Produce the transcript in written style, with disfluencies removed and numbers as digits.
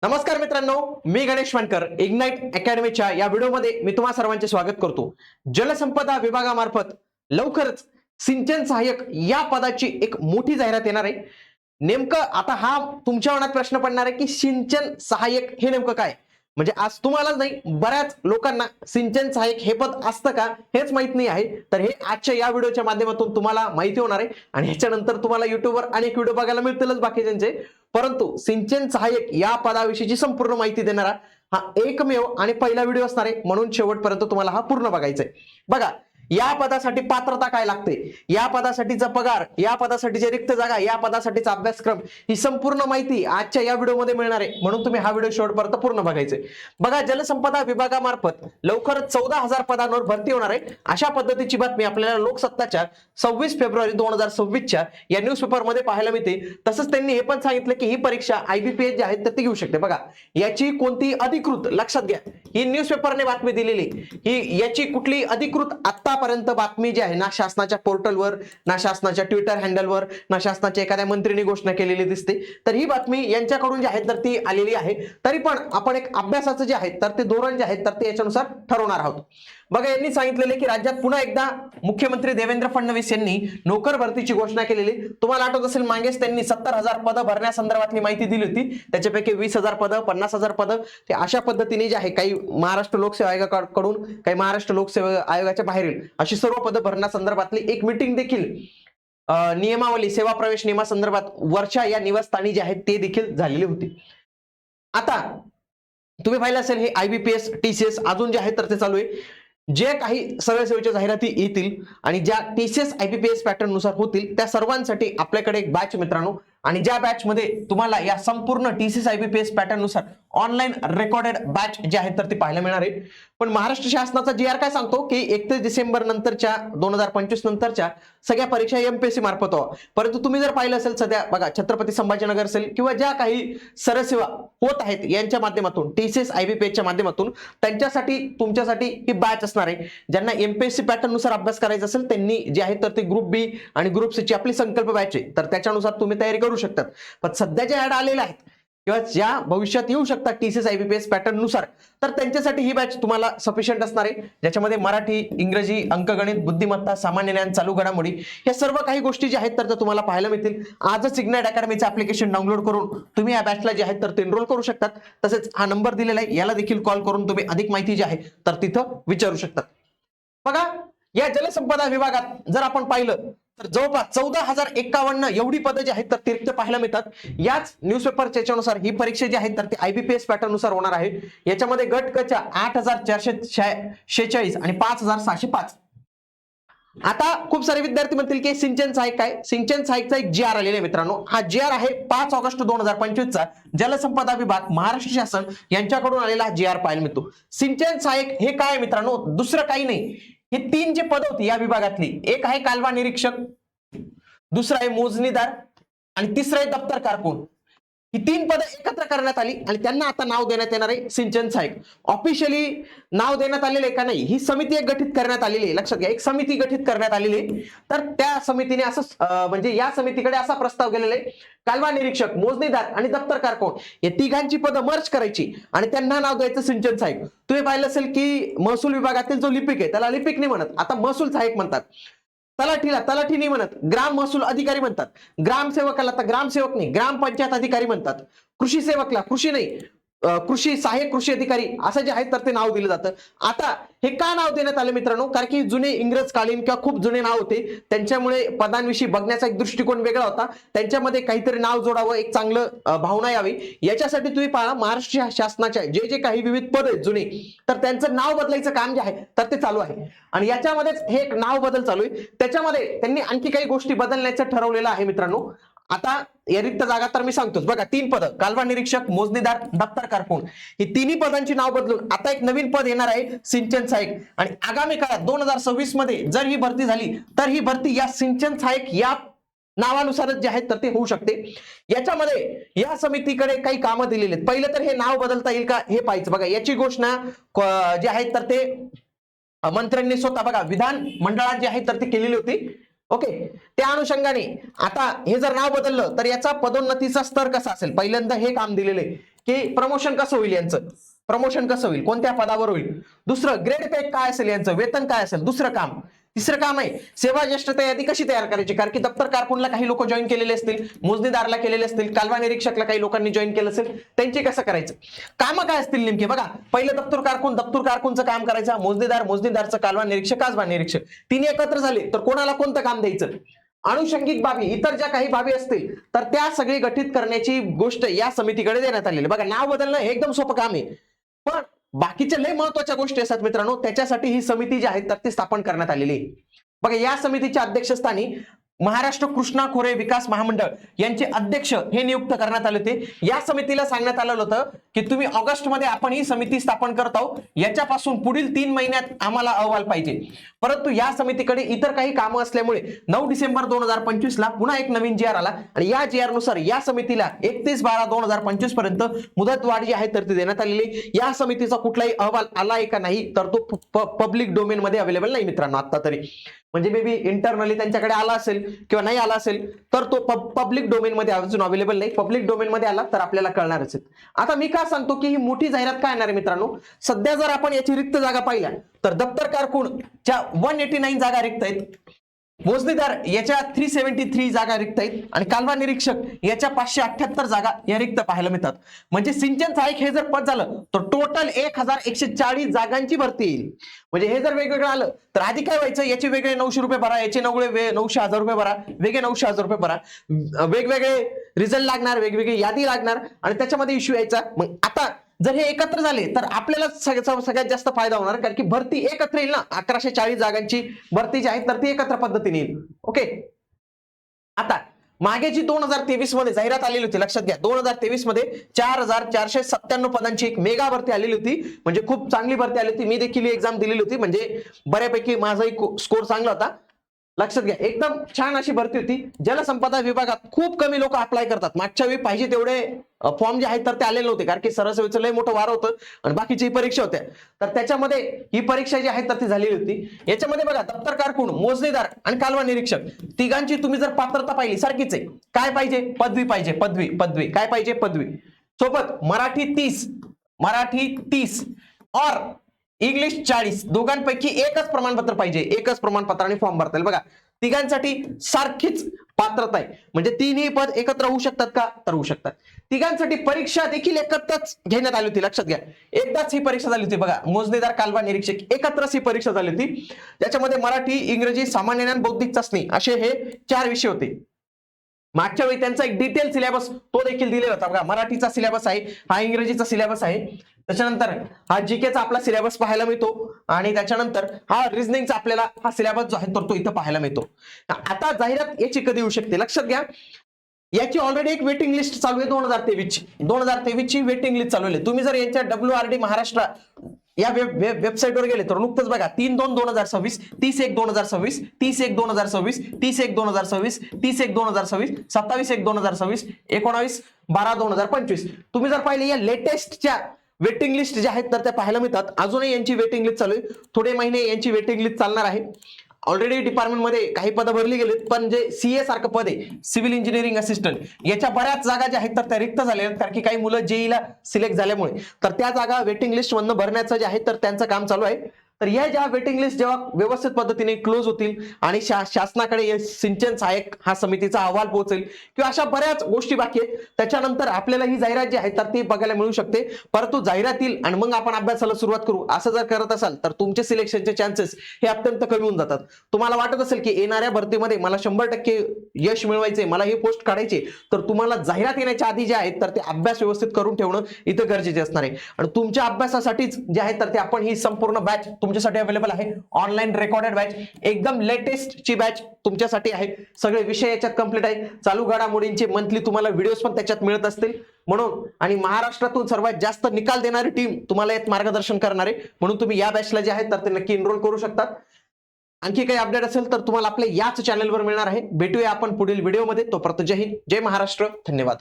नमस्कार मित्रांनो, मी गणेश वानकर इग्नाइट अकॅडमीच्या या व्हिडिओमध्ये मी तुम्हा सर्वांचे स्वागत करतो। जलसंपदा विभागामार्फत लवकरच सिंचन सहाय्यक या पदाची एक मोठी जाहिरात येणार आहे। नेमकं आता हा तुमच्या मनात प्रश्न पडणार आहे की सिंचन सहाय्यक हे नेमकं काय? म्हणजे आज तुम्हालाच नाही बऱ्याच लोकांना सिंचन सहाय्यक हे पद असतं का हेच माहित नाही आहे। तर हे आजच्या या व्हिडिओच्या माध्यमातून तुम्हाला माहिती होणार आहे आणि ह्याच्यानंतर तुम्हाला YouTubeवर अनेक व्हिडिओ बघायला मिळतीलच बाकीच्यांचे, परंतु सिंचन सहाय्यक या पदाविषयीची संपूर्ण माहिती देणारा हा एकमेव आणि पहिला व्हिडिओ असणार आहे, म्हणून शेवटपर्यंत तुम्हाला हा पूर्ण बघायचा आहे। बघा, या पदासाठी पात्रता काय लागते, या पदासाठीचा पगार, या पदासाठीच्या रिक्त जागा, या पदासाठीचा अभ्यासक्रम, ही संपूर्ण माहिती आजच्या या व्हिडिओमध्ये मिळणार आहे, म्हणून तुम्ही हा व्हिडिओ शेवटपर्यंत पूर्ण बघायचा आहे। बघा, जलसंपदा विभागामार्फत लवकरच 14,000 पदांवर भरती होणार आहे, अशा पद्धतीची बातमी आपल्याला लोकसत्ताच्या 26 फेब्रुवारी 2026च्या या न्यूजपेपरमध्ये पाहायला मिळते। तसंच त्यांनी हे पण सांगितलं की ही परीक्षा IBPS जी आहे तर ती घेऊ शकते। बघा, याची कोणती अधिकृत, लक्षात घ्या, ही न्यूजपेपरने बातमी दिलेली, ही याची कुठली अधिकृत आतापर्यंत बातमी जी आहे ना शासनाच्या पोर्टलवर, ना शासनाच्या ट्विटर हँडलवर, ना शासनाच्या एखाद्या मंत्रीने घोषणा केलेली दिसते, तर ही बातमी यांच्याकडून जी आहे तर ती आलेली आहे। तरी पण आपण एक अभ्यासाचं जे आहे तर ते धोरण जे आहे तर ते याच्यानुसार ठरवणार आहोत। बघा, यांनी सांगितलेले की राज्यात पुन्हा एकदा मुख्यमंत्री देवेंद्र फडणवीस यांनी नोकर भरतीची घोषणा केलेली। तुम्हाला आठवत असेल मागेच त्यांनी 70,000 पदं भरण्यासंदर्भातली माहिती दिली होती, त्याच्यापैकी 20,000 पदं, 50,000 पदं, ते अशा पद्धतीने जे आहे काही महाराष्ट्र लोकसेवा आयोगाकडून, काही महाराष्ट्र लोकसेवा आयोगाच्या बाहेरील अशी सर्व पदं भरण्यासंदर्भातली एक मीटिंग देखील नियमावली, सेवा प्रवेश नियमासंदर्भात वरच्या या निवासस्थानी जे आहेत ते देखील झालेली होती। आता तुम्ही पाहिलं असेल हे IBPS TCS अजून जे आहे तर ते चालू आहे। जे काही सरळ सेवेच्या जाहिराती येतील आणि ज्या TCS IBPS पॅटर्न नुसार होतील त्या सर्वांसाठी आपल्याकडे एक बॅच मित्रांनो, आणि ज्या बॅच मध्ये तुम्हाला या संपूर्ण TCS IBPS पॅटर्न नुसार ऑनलाईन रेकॉर्डेड बॅच जे आहे तर ती पाहायला मिळणार आहे। पण महाराष्ट्र शासनाचा GR काय सांगतो की 31 डिसेंबर नंतरच्या 2025 नंतरच्या सगळ्या परीक्षा MPSC मार्फत व्हावा। परंतु तुम्ही जर पाहिलं असेल सध्या बघा, छत्रपती संभाजीनगर असेल किंवा ज्या काही सरळ सेवा होत आहेत यांच्या माध्यमातून, TCS IBPS च्या माध्यमातून, त्यांच्यासाठी तुमच्यासाठी ही बॅच असणार आहे। ज्यांना MPSC पॅटर्न नुसार अभ्यास करायचा असेल त्यांनी जे आहे तर ते ग्रुप B आणि ग्रुप C ची आपली संकल्प बॅच आहे, तर त्याच्यानुसार तुम्ही तयारी करू शकतात। पण सध्या ज्या ऍड आलेल्या आहेत किंवा ज्या भविष्यात येऊ शकतात TCS IBPS पॅटर्न नुसार, तर त्यांच्यासाठी ही बॅच तुम्हाला सफिशियंट असणार आहे, ज्याच्यामध्ये मराठी, इंग्रजी, अंकगणित, बुद्धिमत्ता, सामान्य ज्ञान, चालू घडामोडी या सर्व काही गोष्टी ज्या आहेत तर त्या तुम्हाला पाहायला मिळतील। आजच इग्नाइट अकॅडमीचं ऍप्लिकेशन डाउनलोड करून तुम्ही या बॅचला जे आहे तर ते एनरोल करू शकतात। तसेच हा नंबर दिलेला आहे, याला देखील कॉल करून तुम्ही अधिक माहिती जी आहे तर तिथं विचारू शकतात। बघा, या जलसंपदा विभागात जर आपण पाहिलं तर जवळपास 14,051 एवढी पदं जी आहेत तर ते रिक्त पाहायला मिळतात। याच न्यूजपेपरच्या याच्यानुसार ही परीक्षा जी आहे तर ती IBPS पॅटर्न नुसार होणार आहे। याच्यामध्ये गट क च्या 8,446 आणि 5,605। आता खूप सारे विद्यार्थी म्हणतील की सिंचन सहाय्यक काय? सिंचन सहाय्यकचा एक GR आलेला आहे मित्रांनो। हा GR आहे 5 ऑगस्ट 2025 चा, जलसंपदा विभाग महाराष्ट्र शासन यांच्याकडून आलेला हा GR पाहायला मिळतो। सिंचन सहाय्यक हे काय मित्रांनो, दुसरं काही नाही, हे 3 जे पद होती या विभागातली, एक आहे कालवा निरीक्षक, दुसरा आहे मोजणीदार आणि तिसरा आहे दप्तर कारकून। ही 3 पदं एकत्र करण्यात आली आणि त्यांना आता नाव देण्यात येणार आहे सिंचन सहाय्यक। ऑफिशियली नाव देण्यात आलेलं आहे का नाही, ही समिती एक गठीत करण्यात आलेली आहे, लक्षात घ्या, एक समिती गठीत करण्यात आलेली आहे। तर त्या समितीने असं म्हणजे या समितीकडे असा प्रस्ताव गेलेला आहे, कालवा निरीक्षक, मोजणीदार आणि दप्तर कारकून या तिघांची पदं मर्ज करायची आणि त्यांना नाव द्यायचं सिंचन सहाय्यक। तुम्ही पाहिलं असेल की महसूल विभागातील जो लिपिक आहे त्याला लिपिक नाही म्हणत, आता महसूल सहाय्यक म्हणतात। तलाठीला तलाठी नाही म्हणत, ग्राम महसूल अधिकारी म्हणतात। ग्रामसेवकाला तर ग्रामसेवक नाही, ग्रामपंचायत अधिकारी म्हणतात। कृषी सेवकला कृषी नाही, कृषी सहाय्यक कृषी अधिकारी असं जे आहे तर ते नाव दिलं जातं। आता हे का नाव देण्यात आलं मित्रांनो, कारण की जुने इंग्रजकालीन किंवा खूप जुने नाव होते, त्यांच्यामुळे पदांविषयी बघण्याचा एक दृष्टिकोन वेगळा होता, त्यांच्यामध्ये काहीतरी नाव जोडावं, एक चांगलं भावना यावी, याच्यासाठी तुम्ही पहा महाराष्ट्र शासनाच्या जे जे काही विविध पद आहेत जुने, तर त्यांचं नाव बदलायचं काम जे आहे तर ते चालू आहे। आणि याच्यामध्येच हे एक नाव बदल चालू आहे, त्याच्यामध्ये त्यांनी आणखी काही गोष्टी बदलण्याचं ठरवलेलं आहे मित्रांनो। आता या रिक्त जागा तर मी सांगतोच, बघा 3 पदं, कालवा निरीक्षक, मोजणीदार, दप्तर कारकून, ही तिन्ही पदांची नाव बदलून आता एक नवीन पद येणार आहे सिंचन सहाय्यक। आणि आगामी काळात 2026 मध्ये जर ही भरती झाली तर ही भरती या सिंचन सहाय्यक या नावानुसारच जे आहेत तर ते होऊ शकते। याच्यामध्ये या समितीकडे काही कामं दिलेली आहेत। पहिलं तर हे नाव बदलता येईल का हे पाहायचं। बघा, याची घोषणा जे आहे तर ते मंत्र्यांनी स्वतः बघा विधान मंडळात जे आहे तर ते केलेली होती। ओके, त्या अनुषंगाने आता हे जर नाव बदललं तर याचा पदोन्नतीचा स्तर कसा असेल, पहिल्यांदा हे काम दिलेलं आहे की प्रमोशन कसं होईल यांचं, प्रमोशन कसं होईल, कोणत्या पदावर होईल. दुसरं ग्रेड पे काय असेल यांचं, वेतन काय असेल. दुसरं काम. तिसरं काम आहे सेवा ज्येष्ठता यादी कशी तयार करायची, कारण की दप्तर कारकुनला काही लोक जॉईन केलेले असतील, मोजणीदारला केलेले असतील, कालवा निरीक्षकला काही लोकांनी जॉईन केलं असेल, त्यांचे कसं करायचं, काम काय असतील नेमके. बघा, पहिलं दप्तर कारकूनचं काम करायचं, मोजणीदारचं, कालवा निरीक्षक, कालवा निरीक्षक, तिन्ही एकत्र झाले तर कोणाला कोणतं काम द्यायचं. अनुषंगिक बाबी, इतर ज्या काही बाबी असतील तर त्या सगळी गठीत करण्याची गोष्ट या समितीकडे देण्यात आलेली. बघा, नाव बदलणं हे एकदम सोपं काम आहे, पण बाकीच्या लय महत्वाच्या गोष्टी असतात मित्रांनो, त्याच्यासाठी ही समिती जी आहे तर ती स्थापन करण्यात आलेली आहे. बघा, या समितीच्या अध्यक्षस्थानी महाराष्ट्र कृष्णा खोरे विकास महामंडळ यांचे अध्यक्ष हे नियुक्त करण्यात आले होते. या समितीला सांगण्यात आलं होतं की तुम्ही ऑगस्ट मध्ये आपण ही समिती स्थापन करत आहोत, याच्यापासून पुढील 3 महिन्यात आम्हाला अहवाल पाहिजे. परंतु या समितीकडे इतर काही कामं असल्यामुळे 9 डिसेंबर 2025 ला पुन्हा एक नवीन जी आर आला आणि या जी आर नुसार या समितीला 31/12/2025 पर्यंत मुदतवाढ जी आहे तर ती देण्यात आलेली. या समितीचा कुठलाही अहवाल आलाय का नाही तर तो पब्लिक डोमेन मध्ये अवेलेबल नाही मित्रांनो आता तरी. म्हणजे मे बी इंटरनली त्यांच्याकडे आला असेल किंवा नाही आला असेल तर तो पब्लिक डोमेन मध्ये अजून अवेलेबल नाही. पब्लिक डोमेन मध्ये आला तर आपल्याला कळणारच आहे. आता मी काय सांगतो की ही मोठी जाहिरात काय येणार आहे मित्रांनो, सध्या जर आपण याची रिक्त जागा पाहिल्या तर दप्तर कारकूनच्या 189 जागा रिक्त आहेत, मोजणीदार याच्या 373 जागा रिक्त आहेत आणि कालवा निरीक्षक याच्या 578 जागा या रिक्त पाहायला मिळतात. म्हणजे सिंचन सहाय्यक हे जर पद झालं तर टोटल 1140 जागांची भरती येईल. म्हणजे हे जर वेगवेगळं आलं तर आधी काय व्हायचं, याचे वेगळे 900 रुपये भरा, याचे 900,000 रुपये भरा, वेगळे 900,000 रुपये भरा, वेगवेगळे रिझल्ट लागणार, वेगवेगळी यादी लागणार आणि त्याच्यामध्ये इश्यू यायचा. मग आता जर हे एकत्र झाले तर आपल्याला सगळ्यात जास्त फायदा होणार, कारण की भरती एकत्र येईल ना. 1140 जागांची भरती जी आहे तर ती एकत्र पद्धतीने येईल. ओके, आता मागे जी 2023 मध्ये जाहिरात आलेली होती, लक्षात घ्या, 2023 मध्ये 4497 पदांची एक मेगा भरती आलेली होती. म्हणजे खूप चांगली भरती आली होती. मी देखील एक्झाम दिलेली होती, म्हणजे बऱ्यापैकी माझाही स्कोर चांगला होता. लक्षात घ्या, एकदम छान अशी भरती होती. जलसंपदा विभागात खूप कमी लोक अप्लाय करतात. मागच्या वेळी पाहिजे तेवढे फॉर्म जे आहेत तर ते आलेले नव्हते, कारण की सरसेवेचं लय मोठं वार होतं आणि बाकीची परीक्षा होत्या. तर त्याच्यामध्ये ही परीक्षा जी आहे तर ती झालेली होती. याच्यामध्ये बघा, दप्तर कारकून, मोजणीदार आणि कालवा निरीक्षक तिघांची तुम्ही जर पात्रता पाहिली सारखीच आहे. काय पाहिजे, पदवी पाहिजे, पदवी काय पाहिजे, पदवी सोबत मराठी 30 और इंग्लिश 40, दोघांपैकी एकच प्रमाणपत्र पाहिजे, एकच प्रमाणपत्राने फॉर्म भरता येईल. बघा, तिघांसाठी सारखीच पात्रता आहे. म्हणजे तिन्ही पद एकत्र होऊ शकतात का, तर होऊ शकतात. तिघांसाठी परीक्षा देखील एकत्रच घेण्यात आली होती. लक्षात घ्या, एकदाच ही परीक्षा झाली होती. बघा, मोजणीदार, कालवा निरीक्षक एकत्रच ही परीक्षा झाली होती. त्याच्यामध्ये मराठी, इंग्रजी, सामान्य ज्ञान, बौद्धिक चाचणी असे हे 4 विषय होते. मागच्या वेळी त्यांचा एक डिटेल सिलेबस तो देखील दिलेला होता. बघा, मराठीचा सिलेबस आहे, हा इंग्रजीचा सिलेबस आहे, त्याच्यानंतर हा जीकेचा आपला सिलेबस पाहायला मिळतो आणि त्याच्यानंतर हा रिझनिंगचा आपल्याला हा सिलेबस जो आहे तर तो इथं पाहायला मिळतो. आता जाहिरात याची कधी येऊ शकते, लक्षात घ्या, याची ऑलरेडी एक वेटिंग लिस्ट चालू आहे 2023 ची वेटिंग लिस्ट चालू आहे. तुम्ही जर यांच्या WRD महाराष्ट्र या वेबसाईटवर गेले तर नुकतंच बघा, 3/2/2026, 30/1/2026, 30/1/2026, 30/1/2026, 30/1/2026, 27/1/2026, 19/12/2025. तुम्ही जर पाहिले या लेटेस्टच्या वेटिंग लिस्ट ज्या आहेत तर त्या पाहायला मिळतात. अजूनही यांची वेटिंग लिस्ट चालू आहे, थोडे महिने यांची वेटिंग लिस्ट चालणार आहे. ऑलरेडी डिपार्टमेंटमध्ये काही पदं भरली गेलीत, पण जे सीए सारखं पद आहे, सिव्हिल इंजिनिअरिंग असिस्टंट, याच्या बऱ्याच जागा ज्या आहेत तर त्या रिक्त झालेल्या आहेत, कारण की काही मुलं जेईला सिलेक्ट झाल्यामुळे तर त्या जागा वेटिंग लिस्ट मधनं भरण्याचं जे आहे तर त्यांचं काम चालू आहे. तर या ज्या वेटिंग लिस्ट जेव्हा व्यवस्थित पद्धतीने क्लोज होतील आणि शासनाकडे सिंचन सहाय्यक हा समितीचा अहवाल पोहोचेल किंवा अशा बऱ्याच गोष्टी बाकी आहेत, त्याच्यानंतर आपल्याला ही जाहिरात जी आहे तर ती बघायला मिळू शकते. परंतु जाहिरात येईल आणि मग आपण अभ्यासाला सुरुवात करू असं जर करत असाल तर तुमचे सिलेक्शनचे चान्सेस हे अत्यंत कमी होऊन जातात. तुम्हाला वाटत असेल की येणाऱ्या भरतीमध्ये मला 100% यश मिळवायचे, मला ही पोस्ट काढायची, तर तुम्हाला जाहिरात येण्याच्या आधी जे आहेत तर ते अभ्यास व्यवस्थित करून ठेवणं इथं गरजेचे असणार आहे. आणि तुमच्या अभ्यासासाठीच जे आहे तर ते आपण ही संपूर्ण बॅच तुमच्यासाठी अवेलेबल आहे, ऑनलाईन रेकॉर्डेड बॅच, एकदम लेटेस्ट ची बॅच तुमच्यासाठी आहे. सगळे विषय याच्यात कंप्लीट आहे, चालू घडामोडींचे मंथली तुम्हाला व्हिडिओज पण त्याच्यात मिळत असतील म्हणून, आणि महाराष्ट्रातून सर्वात जास्त निकाल देणारी टीम तुम्हाला यात मार्गदर्शन करणार आहे, म्हणून तुम्ही या बॅचला जे आहे तर ते नक्की एनरोल करू शकतात. आणखी काही अपडेट असेल तर तुम्हाला आपल्या याच चॅनलवर मिळणार आहे. भेटूया आपण पुढील व्हिडिओमध्ये. तोपर्यंत जय हिंद, जय महाराष्ट्र, धन्यवाद.